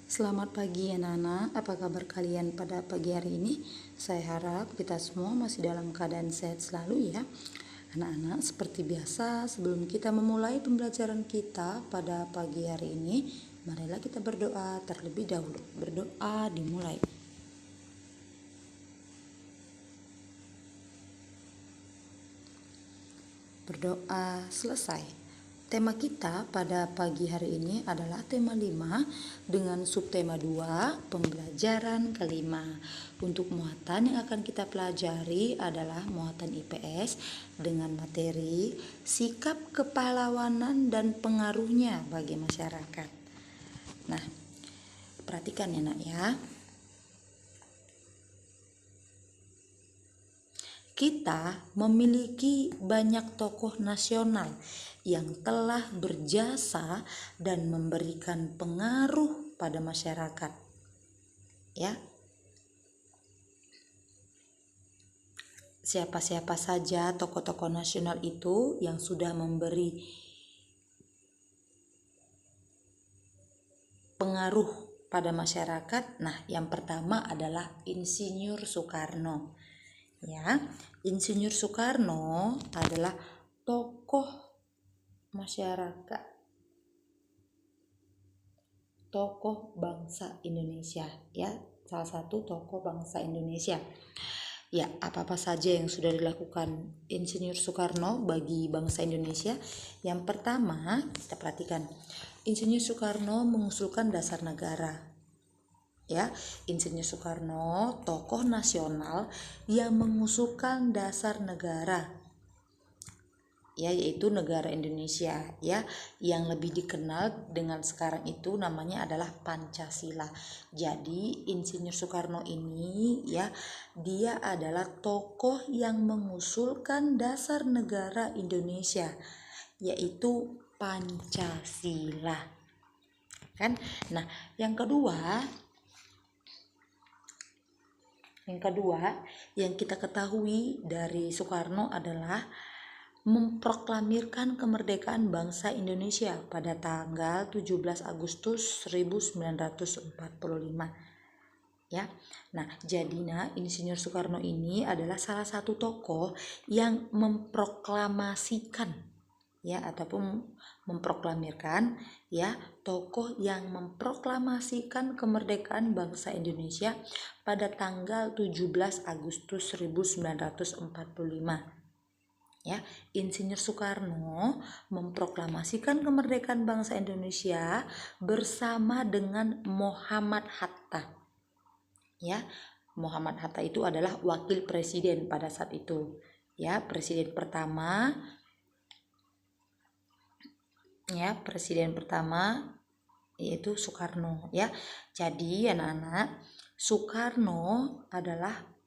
Selamat pagi anak-anak, apa kabar kalian pada pagi hari ini? Saya harap kita semua masih dalam keadaan sehat selalu ya. Anak-anak, seperti biasa sebelum kita memulai pembelajaran kita pada pagi hari ini, marilah kita berdoa terlebih dahulu. Berdoa dimulai. Berdoa selesai. Tema kita pada pagi hari ini adalah tema 5 dengan subtema 2, pembelajaran kelima. Untuk muatan yang akan kita pelajari adalah muatan IPS dengan materi sikap kepahlawanan dan pengaruhnya bagi masyarakat. Nah, perhatikan ya nak ya. Kita memiliki banyak tokoh nasional yang telah berjasa dan memberikan pengaruh pada masyarakat. Ya. Siapa-siapa saja tokoh-tokoh nasional itu yang sudah memberi pengaruh pada masyarakat? Nah, yang pertama adalah Insinyur Soekarno. Ya, Insinyur Soekarno adalah tokoh masyarakat, tokoh bangsa Indonesia ya, salah satu tokoh bangsa Indonesia. Ya, apa-apa saja yang sudah dilakukan Insinyur Soekarno bagi bangsa Indonesia? Yang pertama, kita perhatikan. Insinyur Soekarno mengusulkan dasar negara. Ya, Insinyur Soekarno tokoh nasional yang mengusulkan dasar negara, ya, yaitu negara Indonesia ya, yang lebih dikenal dengan sekarang itu namanya adalah Pancasila. Jadi Insinyur Soekarno ini ya, dia adalah tokoh yang mengusulkan dasar negara Indonesia, yaitu Pancasila. Kan? Nah, yang kedua yang kita ketahui dari Soekarno adalah memproklamirkan kemerdekaan bangsa Indonesia pada tanggal 17 Agustus 1945. Ya. Nah, jadinya Insinyur Soekarno ini adalah salah satu tokoh yang memproklamasikan ya, ataupun memproklamirkan ya, tokoh yang memproklamasikan kemerdekaan bangsa Indonesia pada tanggal 17 Agustus 1945. Ya, Insinyur Soekarno memproklamasikan kemerdekaan bangsa Indonesia bersama dengan Muhammad Hatta. Ya, Muhammad Hatta itu adalah wakil presiden pada saat itu. Ya, presiden pertama yaitu Soekarno ya. Jadi anak-anak, Soekarno adalah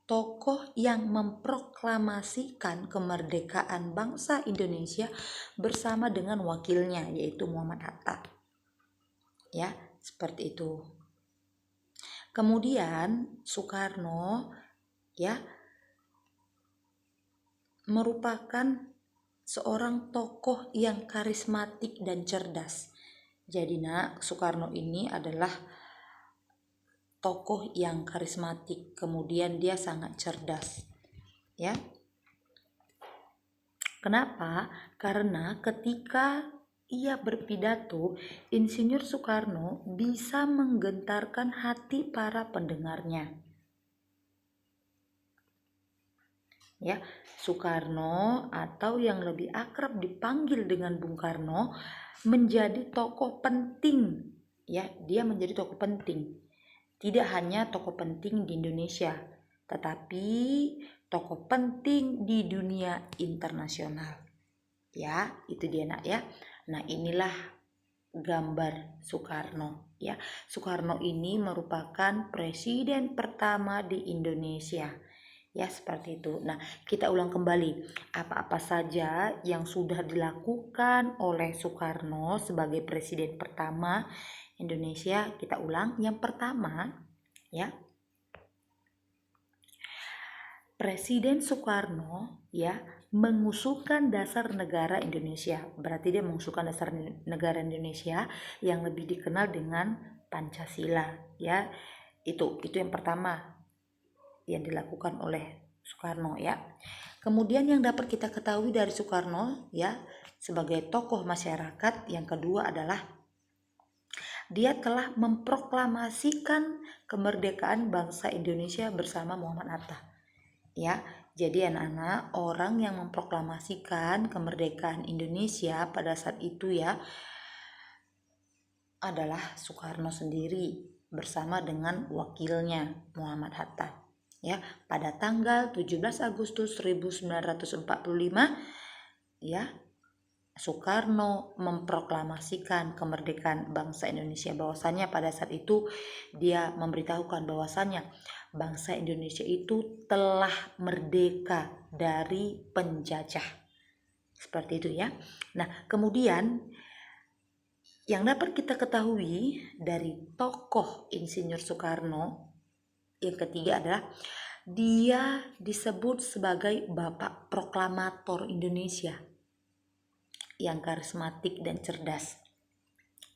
tokoh yang memproklamasikan kemerdekaan bangsa Indonesia bersama dengan wakilnya yaitu Muhammad Hatta. Ya, seperti itu. Kemudian Soekarno ya merupakan seorang tokoh yang karismatik dan cerdas. Jadi Soekarno ini adalah tokoh yang karismatik, kemudian dia sangat cerdas. Ya. Kenapa? Karena ketika ia berpidato, Insinyur Soekarno bisa menggentarkan hati para pendengarnya. Ya, Soekarno atau yang lebih akrab dipanggil dengan Bung Karno menjadi tokoh penting ya, dia menjadi tokoh penting. Tidak hanya tokoh penting di Indonesia, tetapi tokoh penting di dunia internasional. Ya, itu dia nak ya. Nah, inilah gambar Soekarno ya. Soekarno ini merupakan presiden pertama di Indonesia. Ya, seperti itu. Nah, kita ulang kembali apa-apa saja yang sudah dilakukan oleh Soekarno sebagai presiden pertama Indonesia. Kita ulang. Yang pertama ya, Presiden Soekarno ya mengusulkan dasar negara Indonesia. Berarti dia mengusulkan dasar negara Indonesia yang lebih dikenal dengan Pancasila, ya. Itu yang pertama yang dilakukan oleh Soekarno, ya. Kemudian yang dapat kita ketahui dari Soekarno, ya, sebagai tokoh masyarakat, yang kedua adalah dia telah memproklamasikan kemerdekaan bangsa Indonesia bersama Muhammad Hatta. Ya, jadi anak-anak, orang yang memproklamasikan kemerdekaan Indonesia pada saat itu, ya, adalah Soekarno sendiri bersama dengan wakilnya Muhammad Hatta. Ya, pada tanggal 17 Agustus 1945, ya, Soekarno memproklamasikan kemerdekaan bangsa Indonesia. Bahwasannya pada saat itu dia memberitahukan bahwasannya bangsa Indonesia itu telah merdeka dari penjajah. Seperti itu, ya. Nah, kemudian yang dapat kita ketahui dari tokoh Insinyur Soekarno yang ketiga adalah dia disebut sebagai Bapak Proklamator Indonesia yang karismatik dan cerdas.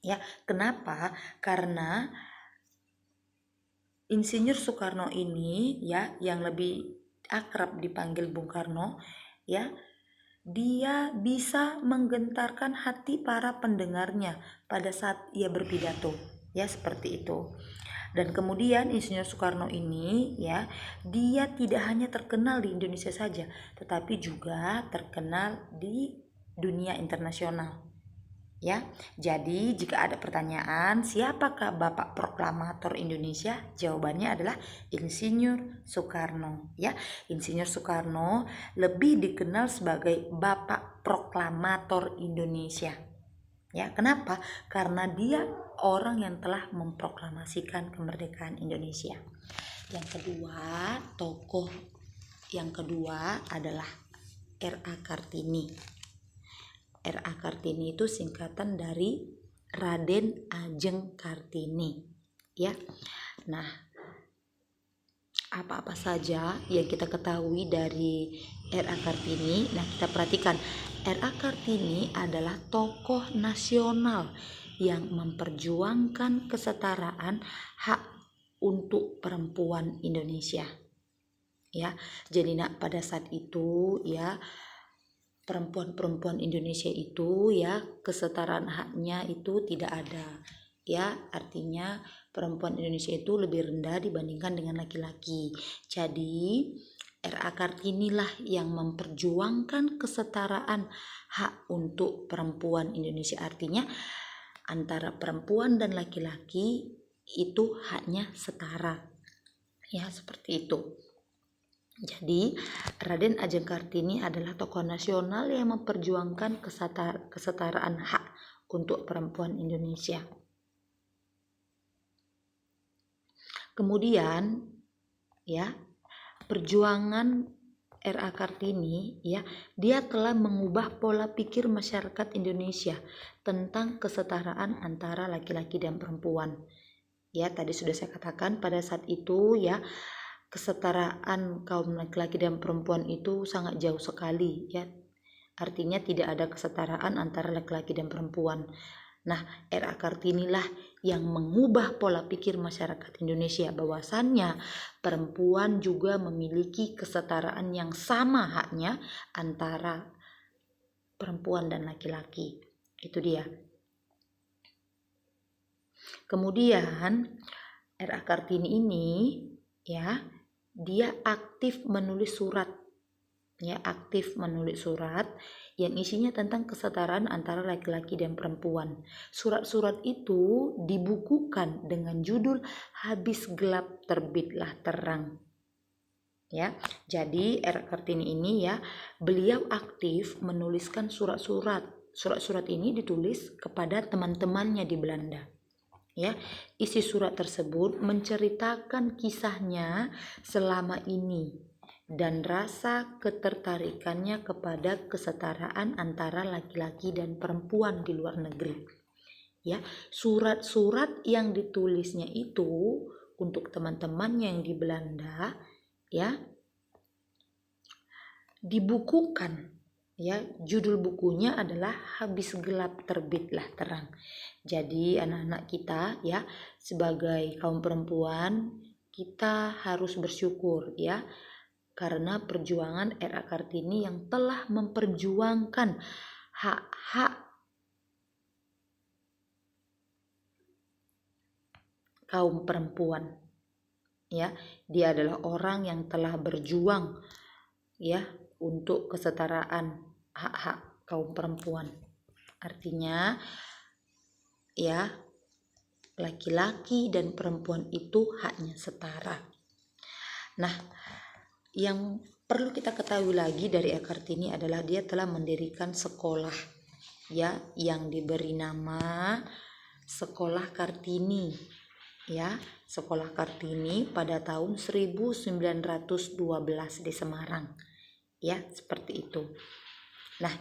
Ya, kenapa? Karena Insinyur Soekarno ini, ya, yang lebih akrab dipanggil Bung Karno, ya, dia bisa menggentarkan hati para pendengarnya pada saat ia berpidato, ya, seperti itu. Dan kemudian Insinyur Soekarno ini, ya, dia tidak hanya terkenal di Indonesia saja, tetapi juga terkenal di dunia internasional, ya. Jadi jika ada pertanyaan siapakah Bapak Proklamator Indonesia, jawabannya adalah Insinyur Soekarno, ya. Insinyur Soekarno lebih dikenal sebagai Bapak Proklamator Indonesia, ya. Kenapa? Karena dia orang yang telah memproklamasikan kemerdekaan Indonesia. Tokoh yang kedua adalah R.A. Kartini. R.A. Kartini itu singkatan dari Raden Ajeng Kartini, ya. Nah, apa-apa saja yang kita ketahui dari R.A. Kartini? Nah, kita perhatikan, R.A. Kartini adalah tokoh nasional yang memperjuangkan kesetaraan hak untuk perempuan Indonesia, ya. Jadi pada saat itu, ya, perempuan-perempuan Indonesia itu, ya, kesetaraan haknya itu tidak ada, ya. Artinya perempuan Indonesia itu lebih rendah dibandingkan dengan laki-laki. Jadi R.A. Kartini lah yang memperjuangkan kesetaraan hak untuk perempuan Indonesia. Artinya antara perempuan dan laki-laki itu haknya setara, ya, seperti itu. Jadi Raden Ajeng Kartini adalah tokoh nasional yang memperjuangkan kesetaraan hak untuk perempuan Indonesia. Kemudian, ya, perjuangan R.A. Kartini, ya, dia telah mengubah pola pikir masyarakat Indonesia tentang kesetaraan antara laki-laki dan perempuan. Ya, tadi sudah saya katakan pada saat itu, ya, kesetaraan kaum laki-laki dan perempuan itu sangat jauh sekali, ya. Artinya tidak ada kesetaraan antara laki-laki dan perempuan. Nah, R.A. Kartini lah yang mengubah pola pikir masyarakat Indonesia bahwasannya perempuan juga memiliki kesetaraan yang sama haknya antara perempuan dan laki-laki. Itu dia. Kemudian R.A. Kartini ini, ya, dia aktif menulis surat, ya, aktif menulis surat yang isinya tentang kesetaraan antara laki-laki dan perempuan. Surat-surat itu dibukukan dengan judul Habis Gelap Terbitlah Terang, ya. Jadi R.A. Kartini ini, ya, beliau aktif menuliskan surat-surat. Surat-surat ini ditulis kepada teman-temannya di Belanda, ya. Isi surat tersebut menceritakan kisahnya selama ini dan rasa ketertarikannya kepada kesetaraan antara laki-laki dan perempuan di luar negeri, ya. Surat-surat yang ditulisnya itu untuk teman-temannya yang di Belanda, ya, dibukukan Ya, judul bukunya adalah Habis Gelap Terbitlah Terang. Jadi anak-anak kita ya, sebagai kaum perempuan kita harus bersyukur ya, karena perjuangan R.A. Kartini yang telah memperjuangkan hak-hak kaum perempuan. Ya, dia adalah orang yang telah berjuang ya untuk kesetaraan hak-hak kaum perempuan. Artinya ya, laki-laki dan perempuan itu haknya setara. Nah, yang perlu kita ketahui lagi dari R.A. Kartini adalah dia telah mendirikan sekolah ya yang diberi nama Sekolah Kartini ya, Sekolah Kartini pada tahun 1912 di Semarang. Ya, seperti itu. Nah,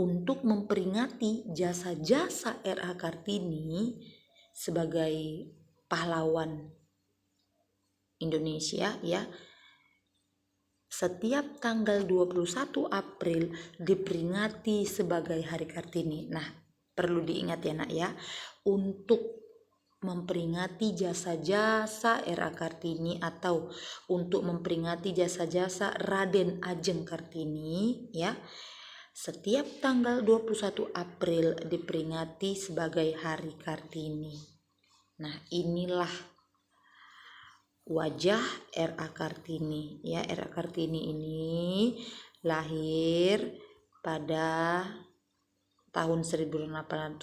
untuk memperingati jasa-jasa R.A. Kartini sebagai pahlawan Indonesia ya, setiap tanggal 21 April diperingati sebagai Hari Kartini. Nah, perlu diingat ya nak ya, untuk memperingati jasa-jasa R.A. Kartini atau untuk memperingati jasa-jasa Raden Ajeng Kartini ya, setiap tanggal 21 April diperingati sebagai Hari Kartini. Nah, inilah wajah R.A. Kartini ya. R.A. Kartini ini lahir pada tahun 1879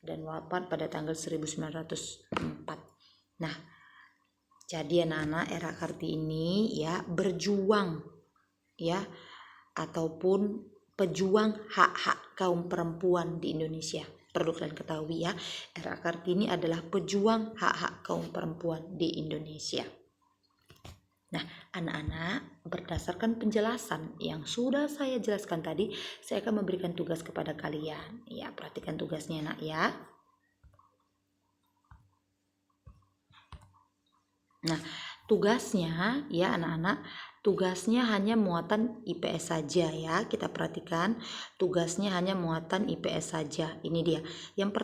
dan wafat pada tanggal 1904. Nah, jadi anak-anak R.A. Kartini ya berjuang ya, ataupun pejuang hak-hak kaum perempuan di Indonesia. Perlu kalian ketahui ya, R.A. Kartini adalah pejuang hak-hak kaum perempuan di Indonesia. Nah, anak-anak, berdasarkan penjelasan yang sudah saya jelaskan tadi, saya akan memberikan tugas kepada kalian. Ya, perhatikan tugasnya nak ya. Nah, tugasnya ya anak-anak, tugasnya hanya muatan IPS saja ya. Kita perhatikan, tugasnya hanya muatan IPS saja. Ini dia. Yang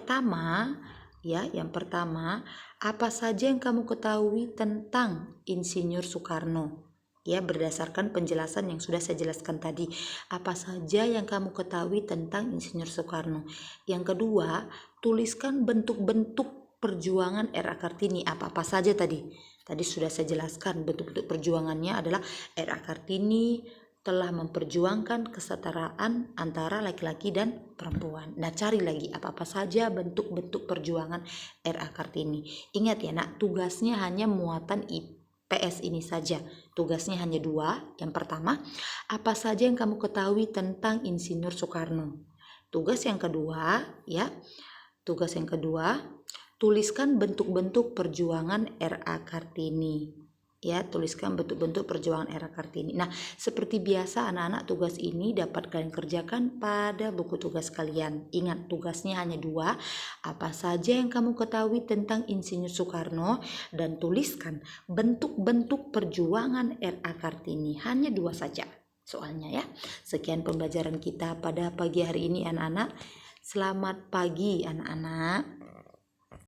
pertama, apa saja yang kamu ketahui tentang Insinyur Soekarno? Ya, berdasarkan penjelasan yang sudah saya jelaskan tadi. Apa saja yang kamu ketahui tentang Insinyur Soekarno? Yang kedua, tuliskan bentuk-bentuk perjuangan R.A. Kartini. Apa-apa saja tadi? Tadi sudah saya jelaskan, bentuk-bentuk perjuangannya adalah R.A. Kartini telah memperjuangkan kesetaraan antara laki-laki dan perempuan. Nah, cari lagi apa-apa saja bentuk-bentuk perjuangan R.A. Kartini. Ingat ya nak, tugasnya hanya muatan IPS ini saja. Tugasnya hanya 2. Yang pertama, apa saja yang kamu ketahui tentang Insinyur Soekarno? Tugas yang kedua, tuliskan bentuk-bentuk perjuangan R.A. Kartini. Ya, tuliskan bentuk-bentuk perjuangan R.A. Kartini. Nah, seperti biasa anak-anak, tugas ini dapat kalian kerjakan pada buku tugas kalian. Ingat, tugasnya hanya 2. Apa saja yang kamu ketahui tentang Insinyur Soekarno, dan tuliskan bentuk-bentuk perjuangan R.A. Kartini. Hanya 2 saja soalnya ya. Sekian pembelajaran kita pada pagi hari ini anak-anak. Selamat pagi anak-anak.